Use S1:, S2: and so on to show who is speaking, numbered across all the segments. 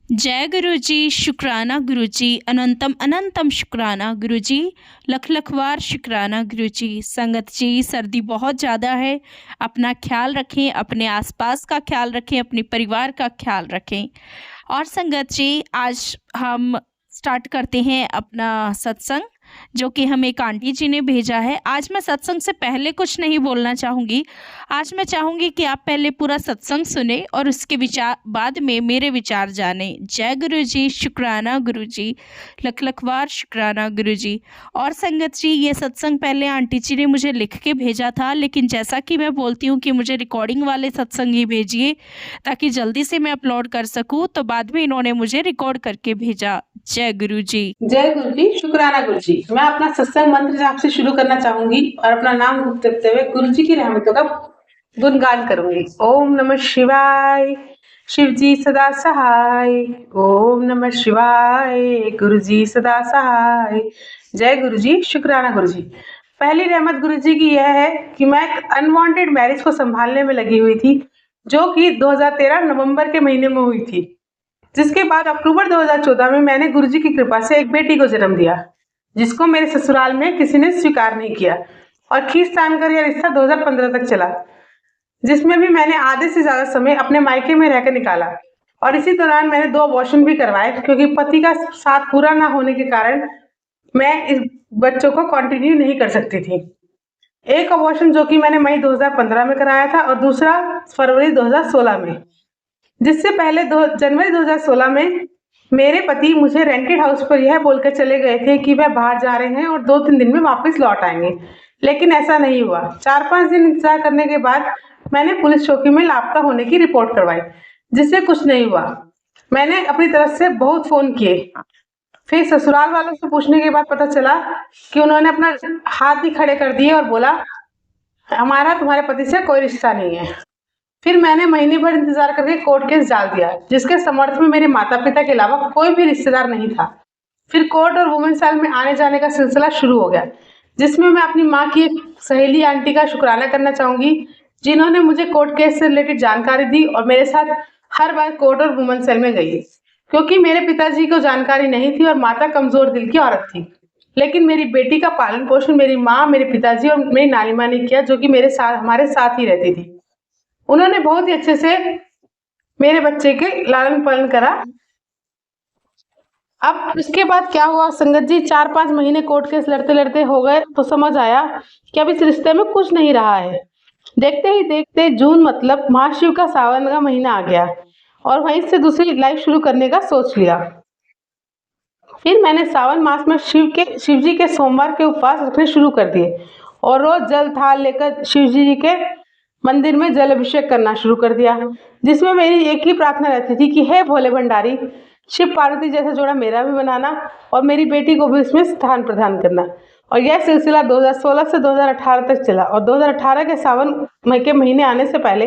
S1: जय गुरु जी, शुक्राना गुरु जी, अनंतम अनंतम शुक्राना गुरु जी, लख लख बार शुक्राना गुरु जी। संगत जी, सर्दी बहुत ज़्यादा है, अपना ख्याल रखें, अपने आसपास का ख्याल रखें, अपने परिवार का ख्याल रखें। और संगत जी, आज हम स्टार्ट करते हैं अपना सत्संग, जो कि हमें एक आंटी जी ने भेजा है। आज मैं सत्संग से पहले कुछ नहीं बोलना चाहूँगी। आज मैं चाहूँगी कि आप पहले पूरा सत्संग सुने और उसके विचार बाद में मेरे विचार जानें। जय गुरु जी, शुक्राना गुरु जी, लख लख बार शुक्राना गुरु जी। और संगत जी, ये सत्संग पहले आंटी जी ने मुझे लिख के भेजा था, लेकिन जैसा कि मैं बोलती हूँ कि मुझे रिकॉर्डिंग वाले सत्संग ही भेजिए ताकि जल्दी से मैं अपलोड कर सकूँ, तो बाद में इन्होंने मुझे रिकॉर्ड करके भेजा। जय गुरु जी।
S2: जय गुरु जी, शुक्राना गुरु जी। मैं अपना सत्संग मंत्र आपसे शुरू करना चाहूंगी और अपना नाम जपते हुए गुरु जी की रहमतों का गुणगान करूंगी। ओम नमः शिवाय, शिव जी सदा सहाय। ओम नमः शिवाय, गुरु जी सदा सहाय। जय गुरु जी, शुक्राना गुरु जी। पहली रहमत गुरु जी की यह है कि मैं एक अनवांटेड मैरिज को संभालने में लगी हुई थी, जो कि 2013 नवंबर के महीने में हुई थी, जिसके बाद अक्टूबर 2014 में मैंने गुरुजी की कृपा से एक बेटी को जन्म दिया, जिसको मेरे ससुराल में किसी ने स्वीकार नहीं किया और खींचतान कर यह रिश्ता 2015 तक चला, जिसमें भी मैंने आधे से ज्यादा समय अपने मायके में रहकर निकाला। और इसी दौरान मैंने 2 अबॉर्शन भी करवाए, क्योंकि पति का साथ पूरा ना होने के कारण मैं इस बच्चों को कंटिन्यू नहीं कर सकती थी। एक अबॉर्शन जो कि मैंने मई 2015 में कराया था और दूसरा फरवरी 2016 में, जिससे पहले जनवरी 2016 में मेरे पति मुझे रेंटेड हाउस पर यह बोलकर चले गए थे कि वह बाहर जा रहे हैं और 2-3 दिन में वापस लौट आएंगे, लेकिन ऐसा नहीं हुआ। 4-5 दिन इंतजार करने के बाद मैंने पुलिस चौकी में लापता होने की रिपोर्ट करवाई, जिससे कुछ नहीं हुआ। मैंने अपनी तरफ से बहुत फोन किए, फिर ससुराल वालों से पूछने के बाद पता चला कि उन्होंने अपना हाथ ही खड़े कर दिए और बोला, हमारा तुम्हारे पति से कोई रिश्ता नहीं है। फिर मैंने महीने भर इंतजार करके कोर्ट केस डाल दिया, जिसके समर्थन में मेरे माता पिता के अलावा कोई भी रिश्तेदार नहीं था। फिर कोर्ट और वुमेन सेल में आने जाने का सिलसिला शुरू हो गया, जिसमें मैं अपनी माँ की एक सहेली आंटी का शुक्राना करना चाहूंगी, जिन्होंने मुझे कोर्ट केस से रिलेटेड जानकारी दी और मेरे साथ हर बार कोर्ट और वुमेन सेल में गई, क्योंकि मेरे पिताजी को जानकारी नहीं थी और माता कमजोर दिल की औरत थी। लेकिन मेरी बेटी का पालन पोषण मेरी माँ, मेरे पिताजी और मेरी नानी माँ ने किया, जो कि हमारे साथ ही रहती थी। उन्होंने बहुत ही अच्छे से मेरे बच्चे के लालन पालन करा। अब इसके बाद क्या हुआ संगत जी, 4-5 महीने कोर्ट केस लड़ते लड़ते हो गए, तो समझ आया कि अब इस रिश्ते में कुछ नहीं रहा है। देखते ही देखते जून मतलब महाशिव का सावन का महीना आ गया और वहीं से दूसरी लाइफ शुरू करने का सोच लिया। फिर मैंने सावन मास में शिव जी के सोमवार के उपवास रखने शुरू कर दिए और रोज जल थाल लेकर शिव जी के मंदिर में जल अभिषेक करना शुरू कर दिया, जिसमें मेरी एक ही प्रार्थना रहती थी कि हे भोले भंडारी, शिव पार्वती जैसा जोड़ा मेरा भी बनाना और मेरी बेटी को भी इसमें स्थान प्रदान करना। और यह सिलसिला 2016 से 2018 तक चला और 2018 के सावन के महीने आने से पहले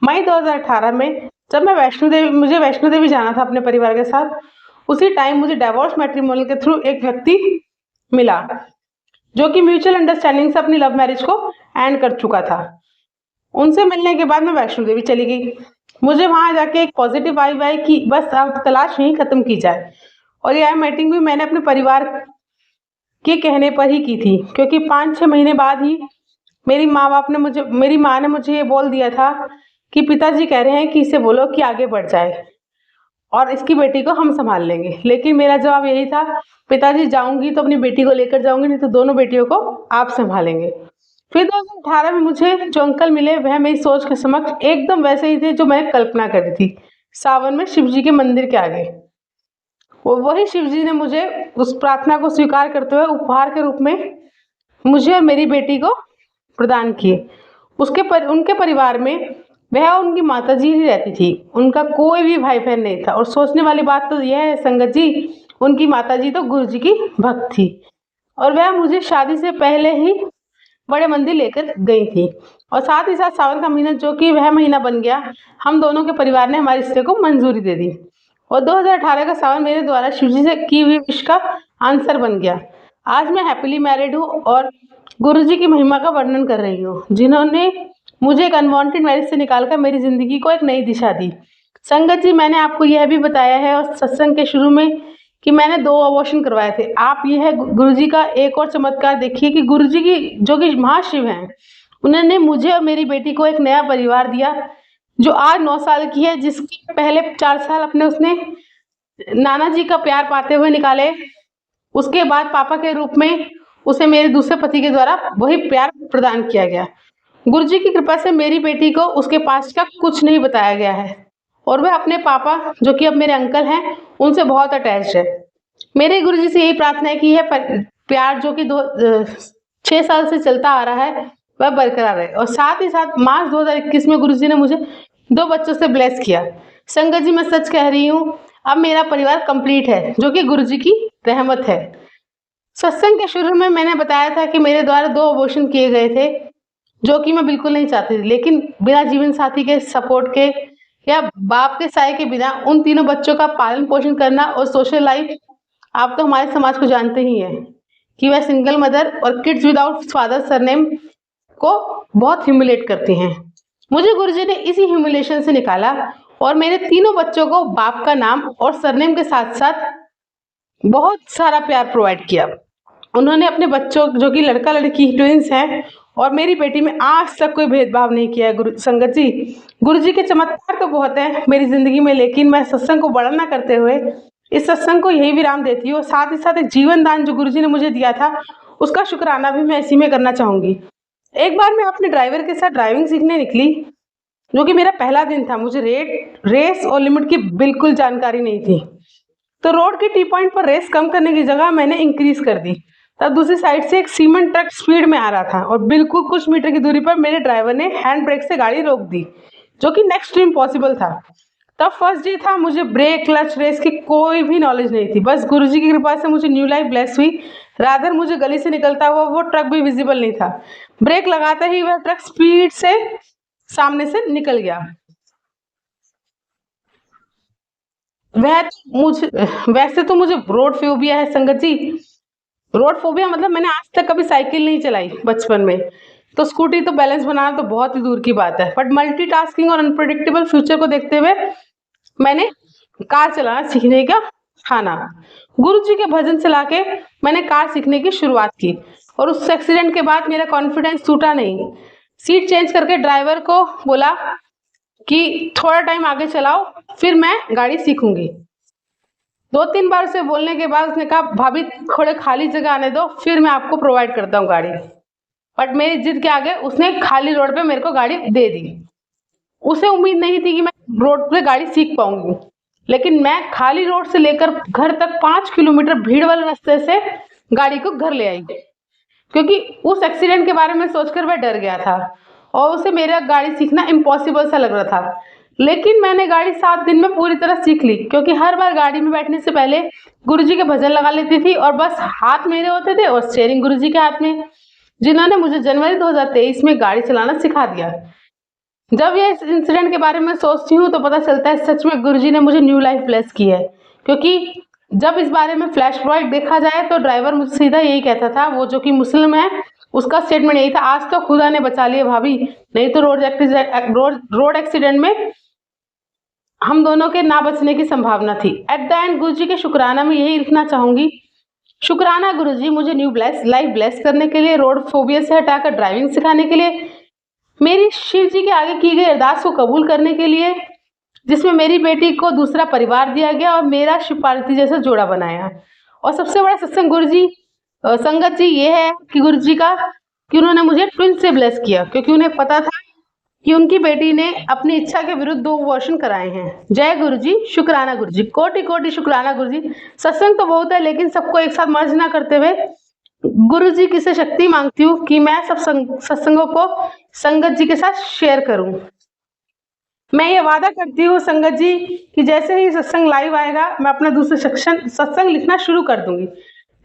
S2: मई 2018 में जब मैं मुझे वैष्णो देवी जाना था अपने परिवार के साथ, उसी टाइम मुझे डाइवोर्स मैट्रिमोनियल के थ्रू एक व्यक्ति मिला, जो कि म्यूचुअल अंडरस्टैंडिंग से अपनी लव मैरिज को एंड कर चुका था। उनसे मिलने के बाद मैं वैष्णो देवी चली गई। मुझे वहां जाके एक पॉजिटिव वाइब आई कि बस अब तलाश यहीं खत्म की जाए। और यह मीटिंग भी मैंने अपने परिवार के कहने पर ही की थी, क्योंकि 5-6 महीने बाद ही मेरी माँ ने मुझे ये बोल दिया था कि पिताजी कह रहे हैं कि इसे बोलो कि आगे बढ़ जाए और इसकी बेटी को हम संभाल लेंगे। लेकिन मेरा जवाब यही था, पिताजी जाऊंगी तो अपनी बेटी को लेकर जाऊंगी, नहीं तो दोनों बेटियों को आप संभालेंगे। फिर 2018 में मुझे जो अंकल मिले वह मेरी सोच के समक्ष एकदम वैसे ही थे जो मैंने कल्पना करी थी। सावन में शिव जी के मंदिर के आगे वही शिव जी ने मुझे उस प्रार्थना को स्वीकार करते हुए उपहार के रूप में मुझे और मेरी बेटी को प्रदान किए। उनके परिवार में वह और उनकी माता जी ही रहती थी, उनका कोई भी भाई बहन नहीं था। और सोचने वाली बात तो यह है संगत जी, उनकी माता जी तो गुरु जी की भक्त थी और वह मुझे शादी से पहले ही बड़े मंदिर लेकर गई थी। और साथ ही साथ सावन का महीना जो कि वह महीना बन गया, हम दोनों के परिवार ने हमारे रिश्ते को मंजूरी दे दी और 2018 का सावन मेरे द्वारा शिव जी से की हुई विश का आंसर बन गया। आज मैं हैप्पीली मैरिड हूँ और गुरु जी की महिमा का वर्णन कर रही हूँ, जिन्होंने मुझे एक अनवांटेड मैरिज से निकालकर मेरी जिंदगी को एक नई दिशा दी। संगत जी, मैंने आपको यह भी बताया है और सत्संग के शुरू में कि मैंने 2 अबॉर्शन करवाए थे। आप यह गुरुजी का एक और चमत्कार देखिए कि गुरुजी की जो कि महाशिव हैं, उन्होंने मुझे और मेरी बेटी को एक नया परिवार दिया, जो आज 9 साल की है, जिसके पहले 4 साल अपने उसने नाना जी का प्यार पाते हुए निकाले। उसके बाद पापा के रूप में उसे मेरे दूसरे पति के द्वारा वही प्यार प्रदान किया गया। गुरुजी की कृपा से मेरी बेटी को उसके पास का कुछ नहीं बताया गया है और वह अपने पापा, जो कि अब मेरे अंकल हैं, उनसे बहुत अटैच्ड है। मेरे गुरुजी से यही प्रार्थना है कि यह प्यार जो कि 6 साल से चलता आ रहा है, वह बरकरार रहे। और साथ ही साथ मार्च 2021 में गुरुजी ने मुझे 2 बच्चों से ब्लेस किया। संगत जी, मैं सच कह रही हूँ, अब मेरा परिवार कंप्लीट है, जो कि गुरुजी की रहमत है। सत्संग के शुरू में मैंने बताया था कि मेरे द्वारा 2 अबॉर्शन किए गए थे, जो कि मैं बिल्कुल नहीं चाहती थी, लेकिन बिना जीवन साथी के सपोर्ट के या बाप के साय के बिना उन तीनों बच्चों का पालन पोषण करना और सोशल लाइफ, आप तो हमारे समाज को जानते ही हैं कि वह सिंगल मदर और किड्स विदाउट फादर सरनेम को बहुत ह्यूमिलेट करती हैं। मुझे गुरुजी ने इसी ह्यूमिलेशन से निकाला और मेरे तीनों बच्चों को बाप का नाम और सरनेम के साथ साथ बहुत सारा प्यार प्रोवाइड किया। उन्होंने अपने बच्चों, जो कि लड़का लड़की ट्विंस हैं, और मेरी बेटी में आज तक कोई भेदभाव नहीं किया है। गुरु संगत जी, गुरुजी के चमत्कार तो बहुत हैं मेरी ज़िंदगी में, लेकिन मैं सत्संग को बड़ा ना करते हुए इस सत्संग को यही विराम देती हूँ। साथ ही साथ एक जीवन दान जो गुरुजी ने मुझे दिया था, उसका शुक्राना भी मैं इसी में करना चाहूँगी। एक बार मैं अपने ड्राइवर के साथ ड्राइविंग सीखने निकली, जो कि मेरा पहला दिन था। मुझे रेस और लिमिट की बिल्कुल जानकारी नहीं थी, तो रोड के टी पॉइंट पर रेस कम करने की जगह मैंने इंक्रीज कर दी। तब दूसरी साइड से एक सीमेंट ट्रक स्पीड में आ रहा था और बिल्कुल कुछ मीटर की दूरी पर मेरे ड्राइवर ने हैंड ब्रेक से गाड़ी रोक दी, जो कि नेक्स्ट टू इम्पॉसिबल था। तब फर्स्ट डे था, मुझे ब्रेक क्लच रेस की कोई भी नॉलेज नहीं थी। बस गुरुजी की कृपा से मुझे न्यू लाइफ ब्लेस हुई। रादर मुझे गली से निकलता हुआ वो ट्रक भी विजिबल नहीं था। ब्रेक लगाते ही वह ट्रक स्पीड से सामने से निकल गया। वैसे तो मुझे रोड फोबिया है संगत जी। रोड फोबिया मतलब मैंने आज तक कभी साइकिल नहीं चलाई बचपन में, तो स्कूटी तो बैलेंस बनाना तो बहुत ही दूर की बात है। बट मल्टीटास्किंग और अनप्रेडिक्टेबल फ्यूचर को देखते हुए मैंने कार चलाना सीखने का ठाना। गुरुजी के भजन चला के मैंने कार सीखने की शुरुआत की और उस एक्सीडेंट के बाद मेरा कॉन्फिडेंस टूटा नहीं। सीट चेंज करके ड्राइवर को बोला कि थोड़ा टाइम आगे चलाओ, फिर मैं गाड़ी सीखूंगी। 2-3 बार उसे बोलने के बाद उसने कहा, भाभी थोड़े खाली जगह आने दो, फिर मैं आपको प्रोवाइड करता हूँ गाड़ी। बट मेरी जिद के आगे उसने खाली रोड पे मेरे को गाड़ी दे दी। उसे उम्मीद नहीं थी कि मैं रोड पे गाड़ी सीख पाऊंगी, लेकिन मैं खाली रोड से लेकर घर तक 5 किलोमीटर भीड़ वाले रास्ते से गाड़ी को घर ले आई, क्योंकि उस एक्सीडेंट के बारे में सोचकर वह डर गया था और उसे मेरा गाड़ी सीखना इम्पॉसिबल सा लग रहा था। लेकिन मैंने गाड़ी 7 दिन में पूरी तरह सीख ली, क्योंकि हर बार गाड़ी में बैठने से पहले गुरुजी के भजन लगा लेती थी और बस हाथ मेरे होते थे और स्टीयरिंग गुरुजी के हाथ में, जिन्होंने मुझे जनवरी 2023 में गाड़ी चलाना सिखा दिया। जब ये इंसिडेंट के बारे में सोचती हूँ तो पता चलता है सच में गुरुजी ने मुझे न्यू लाइफ ब्लेस की है। क्योंकि जब इस बारे में फ्लैशबैक देखा जाए तो ड्राइवर मुझे सीधा यही कहता था, वो जो कि मुस्लिम है, उसका स्टेटमेंट यही था, आज तो खुदा ने बचा लिया भाभी, नहीं तो रोड एक्सीडेंट में हम दोनों के ना बचने की संभावना थी। एट द एंड गुरुजी के शुक्राना में यही लिखना चाहूंगी, शुक्राना गुरुजी, मुझे न्यू लाइफ ब्लेस करने के लिए, रोड फोबिया से हटाकर ड्राइविंग सिखाने के लिए, मेरी शिव जी के आगे की गई अरदास को कबूल करने के लिए, जिसमें मेरी बेटी को दूसरा परिवार दिया गया और मेरा शिव पार्वती जैसा जोड़ा बनाया। और सबसे बड़ा सत्संग गुरुजी संगत जी ये है कि गुरुजी का कि उन्होंने मुझे ट्विन से ब्लेस किया, क्योंकि उन्हें पता था कि उनकी बेटी ने अपनी इच्छा के विरुद्ध 2 अबॉर्शन कराए हैं। जय गुरुजी, शुक्राना गुरुजी, कोटि कोटि शुक्राना गुरुजी। सत्संग तो बहुत है, लेकिन सबको एक साथ मर्ज ना करते हुए गुरुजी की से शक्ति मांगती हूँ कि मैं सब सत्संगों को संगत जी के साथ शेयर करूं। मैं ये वादा करती हूँ संगत जी कि जैसे ही सत्संग लाइव आएगा, मैं अपना दूसरा सत्संग लिखना शुरू कर दूंगी।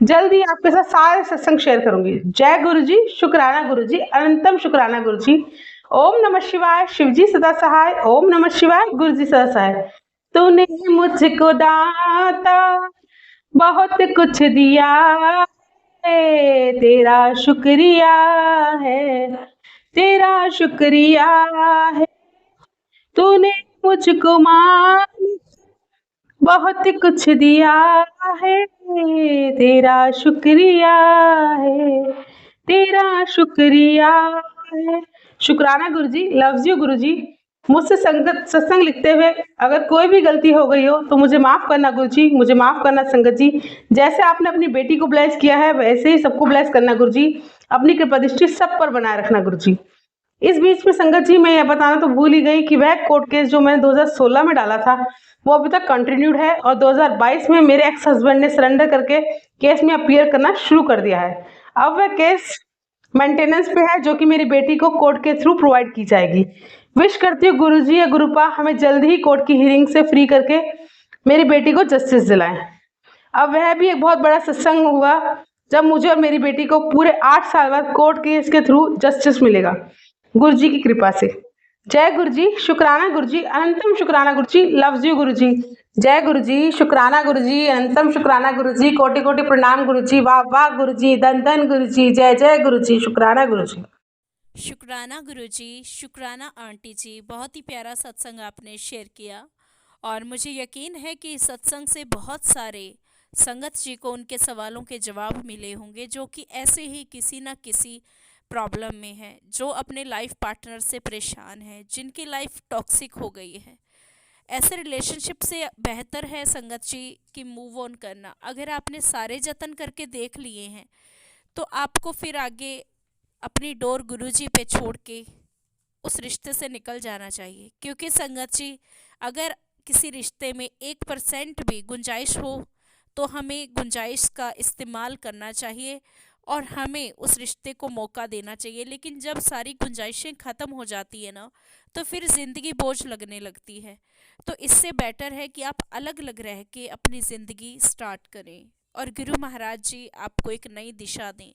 S2: जल्दी आपके साथ सारे सत्संग शेयर करूंगी। जय गुरुजी, शुक्राना गुरुजी, अनंतम शुक्राना गुरुजी। ओम नमः शिवाय, शिवजी सदा सहाय। ओम नमः शिवाय, गुरुजी सदा सहाय। तूने मुझको दाता बहुत कुछ दिया है, तेरा शुक्रिया है, तेरा शुक्रिया है। तूने मुझको मालिक बहुत कुछ दिया है, तेरा शुक्रिया है, तेरा शुक्रिया है। शुक्राना गुरुजी, लव्स यू गुरुजी। मुझसे संगत सत्संग लिखते हुए अगर कोई भी गलती हो गई हो तो मुझे माफ़ करना गुरुजी, मुझे माफ़ करना संगत जी। जैसे आपने अपनी बेटी को ब्लेस किया है वैसे ही सबको ब्लेस करना गुरुजी। अपनी कृपा दृष्टि सब पर बनाए रखना गुरुजी। इस बीच में संगत जी मैं यह बताना तो भूल ही गई कि वह कोर्ट केस जो मैंने 2016 में डाला था वो अभी तक कंटिन्यूड है और 2022 में मेरे एक्स हस्बैंड ने सरेंडर करके केस में अपीयर करना शुरू कर दिया है। अब वह केस मेंटेनेंस पे है जो कि मेरी बेटी को कोर्ट के थ्रू प्रोवाइड की जाएगी। विश करती हूँ गुरुजी या गुरुपा हमें जल्द ही कोर्ट की हियरिंग से फ्री करके मेरी बेटी को जस्टिस दिलाएं। अब वह भी एक बहुत बड़ा सत्संग हुआ जब मुझे और मेरी बेटी को पूरे 8 साल बाद कोर्ट केस के थ्रू जस्टिस मिलेगा गुरुजी की कृपा से। जय गुरुजी, शुक्राना गुरुजी, अनंतम शुक्राना गुरुजी, लव्स यू गुरुजी। जय गुरुजी, शुक्राना गुरुजी, अनंतम शुक्राना गुरुजी, कोटि कोटि प्रणाम गुरुजी, वाह वाह गुरुजी, धन धन गुरुजी, जय जय गुरुजी, शुक्राना गुरुजी।
S1: शुक्राना गुरुजी, शुक्राना आंटी जी, बहुत ही प्यारा सत्संग आपने शेयर किया और मुझे यकीन है कि इस सत्संग से बहुत सारे संगत जी को उनके सवालों के जवाब मिले होंगे जो कि ऐसे ही किसी न किसी प्रॉब्लम में है, जो अपने लाइफ पार्टनर से परेशान है, जिनकी लाइफ टॉक्सिक हो गई है। ऐसे रिलेशनशिप से बेहतर है संगत जी कि मूव ऑन करना। अगर आपने सारे जतन करके देख लिए हैं तो आपको फिर आगे अपनी डोर गुरुजी पे छोड़ के उस रिश्ते से निकल जाना चाहिए, क्योंकि संगत जी अगर किसी रिश्ते में 1% भी गुंजाइश हो तो हमें गुंजाइश का इस्तेमाल करना चाहिए और हमें उस रिश्ते को मौका देना चाहिए। लेकिन जब सारी गुंजाइशें ख़त्म हो जाती है ना तो फिर ज़िंदगी बोझ लगने लगती है। तो इससे बेटर है कि आप अलग अलग रह के अपनी ज़िंदगी स्टार्ट करें और गुरु महाराज जी आपको एक नई दिशा दें।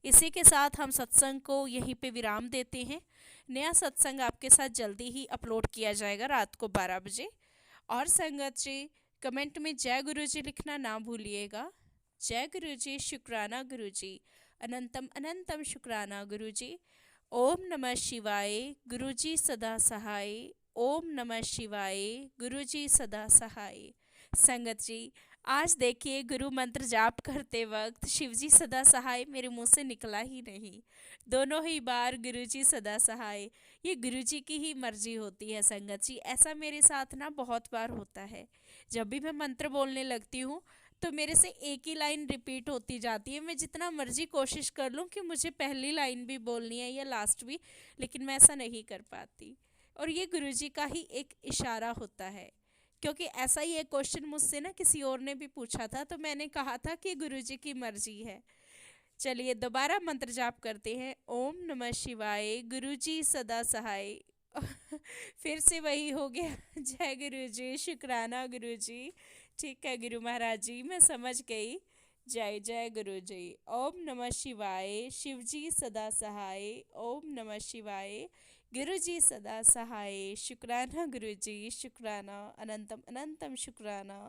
S1: इसी के साथ हम सत्संग को यहीं पे विराम देते हैं। नया सत्संग आपके साथ जल्दी ही अपलोड किया जाएगा रात को 12 बजे। और संगत जी कमेंट में जय गुरु जी लिखना ना भूलिएगा। जय गुरु जी, शुक्राना गुरु जी, अनंतम अनंतम शुक्राना गुरु जी। ओम नमः शिवाय, गुरु जी सदा सहाय। ओम नमः शिवाय, गुरु जी सदा सहाय। संगत जी आज देखिए गुरु मंत्र जाप करते वक्त शिवजी सदा सहाय मेरे मुंह से निकला ही नहीं। दोनों ही बार गुरुजी सदा सहाय, ये गुरुजी की ही मर्जी होती है संगत जी। ऐसा मेरे साथ ना बहुत बार होता है, जब भी मैं मंत्र बोलने लगती हूँ तो मेरे से एक ही लाइन रिपीट होती जाती है। मैं जितना मर्जी कोशिश कर लूँ कि मुझे पहली लाइन भी बोलनी है या लास्ट भी, लेकिन मैं ऐसा नहीं कर पाती। और ये गुरुजी का ही एक इशारा होता है, क्योंकि ऐसा ही एक क्वेश्चन मुझसे ना किसी और ने भी पूछा था तो मैंने कहा था कि गुरुजी की मर्जी है। चलिए दोबारा मंत्र जाप करते हैं। ओम नमः शिवाय, गुरुजी सदा सहाय। फिर से वही हो गया। जय गुरुजी, शुक्राना गुरुजी। ठीक है गुरु महाराज जी, मैं समझ गई। जय जय गुरुजी। ओम नमः शिवाय, शिवजी सदा सहाय। ओम नमः शिवाय, गुरुजी सदा सहाय। शुक्राना गुरुजी, शुक्राना, अनंतम अनंतम शुक्राना।